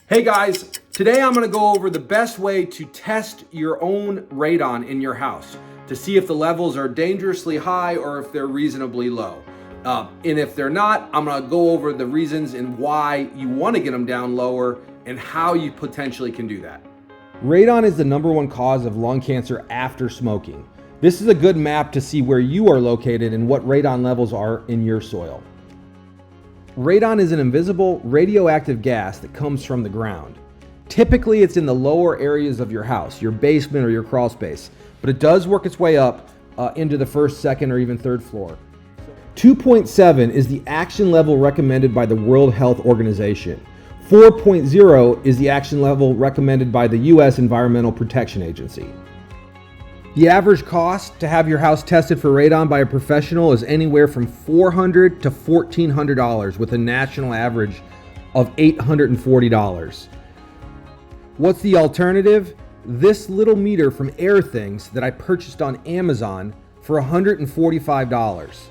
Hey guys, today I'm going to go over the best way to test your own radon in your house to see if the levels are dangerously high or if they're reasonably low. And if they're not, I'm going to go over the reasons and why you want to get them down lower and how you potentially can do that. Radon is the #1 cause of lung cancer after smoking. This is a good map to see where you are located and what radon levels are in your soil. Radon is an invisible radioactive gas that comes from the ground. Typically, it's in the lower areas of your house, your basement or your crawl space, but it does work its way up into the first, second, or even third floor. 2.7 is the action level recommended by the World Health Organization. 4.0 is the action level recommended by the U.S. Environmental Protection Agency. The average cost to have your house tested for radon by a professional is anywhere from $400 to $1,400 with a national average of $840. What's the alternative? This little meter from Airthings that I purchased on Amazon for $145.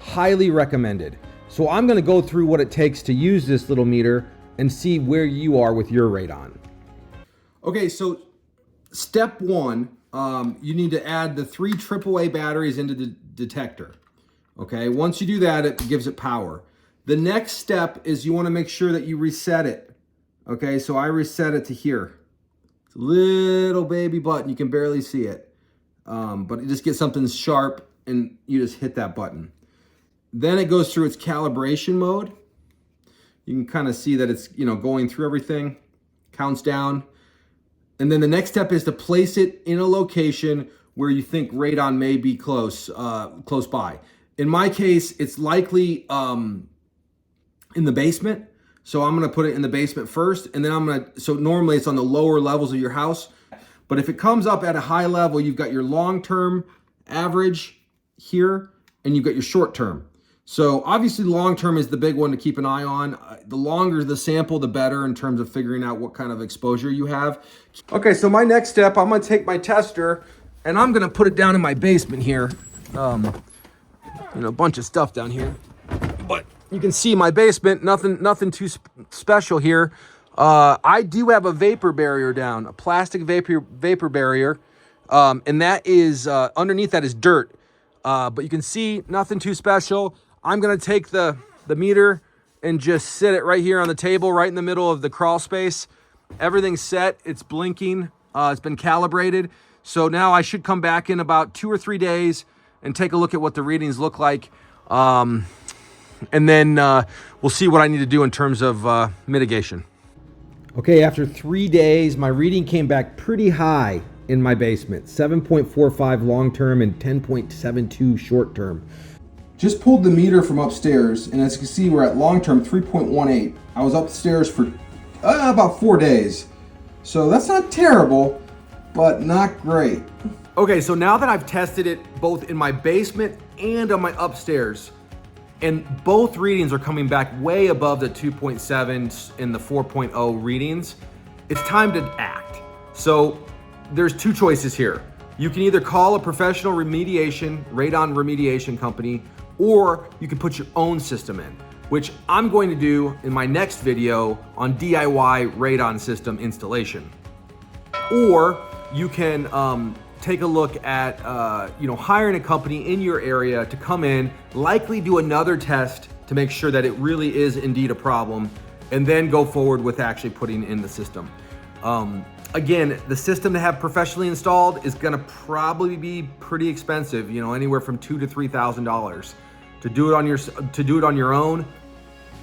Highly recommended. So I'm going to go through what it takes to use this little meter and see where you are with your radon. Okay, so step one, you need to add the 3 AAA batteries into the detector. Okay, once you do that, it gives it power. The next step is you want to make sure that you reset it. Okay, so I reset it to here. It's a little baby button, you can barely see it. But you just get something sharp and you just hit that button. Then it goes through its calibration mode. You can kind of see that it's, going through everything, counts down. And then the next step is to place it in a location where you think radon may be close by. In my case, it's likely in the basement. So I'm going to put it in the basement first, and then so normally it's on the lower levels of your house. But if it comes up at a high level, you've got your long-term average here, and you've got your short-term. So obviously long-term is the big one to keep an eye on. The longer the sample, the better in terms of figuring out what kind of exposure you have. Okay, so my next step, I'm gonna take my tester and I'm gonna put it down in my basement here. A bunch of stuff down here. But you can see my basement, nothing too special here. I do have a vapor barrier down, a plastic vapor barrier. And that is, underneath that is dirt. But you can see nothing too special. I'm gonna take the meter and just sit it right here on the table, right in the middle of the crawl space. Everything's set, it's blinking, it's been calibrated. So now I should come back in about 2 or 3 days and take a look at what the readings look like. And then we'll see what I need to do in terms of mitigation. Okay, after 3 days, my reading came back pretty high in my basement, 7.45 long-term and 10.72 short-term. Just pulled the meter from upstairs, and as you can see, we're at long-term 3.18. I was upstairs for about 4 days. So that's not terrible, but not great. Okay, so now that I've tested it both in my basement and on my upstairs, and both readings are coming back way above the 2.7 and the 4.0 readings, it's time to act. So there's 2 choices here. You can either call a professional radon remediation company, or you can put your own system in, which I'm going to do in my next video on DIY radon system installation. Or you can take a look at hiring a company in your area to come in, likely do another test to make sure that it really is indeed a problem, and then go forward with actually putting in the system. Again, the system to have professionally installed is gonna probably be pretty expensive, anywhere from $2,000 to $3,000. To do it on your own,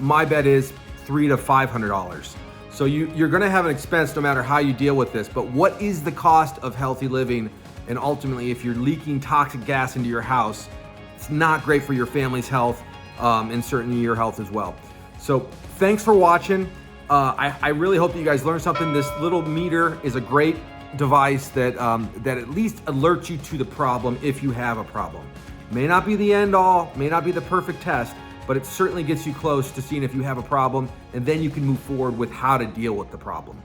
my bet is $300 to $500. So you're gonna have an expense no matter how you deal with this, but what is the cost of healthy living? And ultimately, if you're leaking toxic gas into your house, it's not great for your family's health, and certainly your health as well. So thanks for watching. I really hope that you guys learned something. This little meter is a great device that at least alerts you to the problem if you have a problem. May not be the end all, may not be the perfect test, but it certainly gets you close to seeing if you have a problem, and then you can move forward with how to deal with the problem.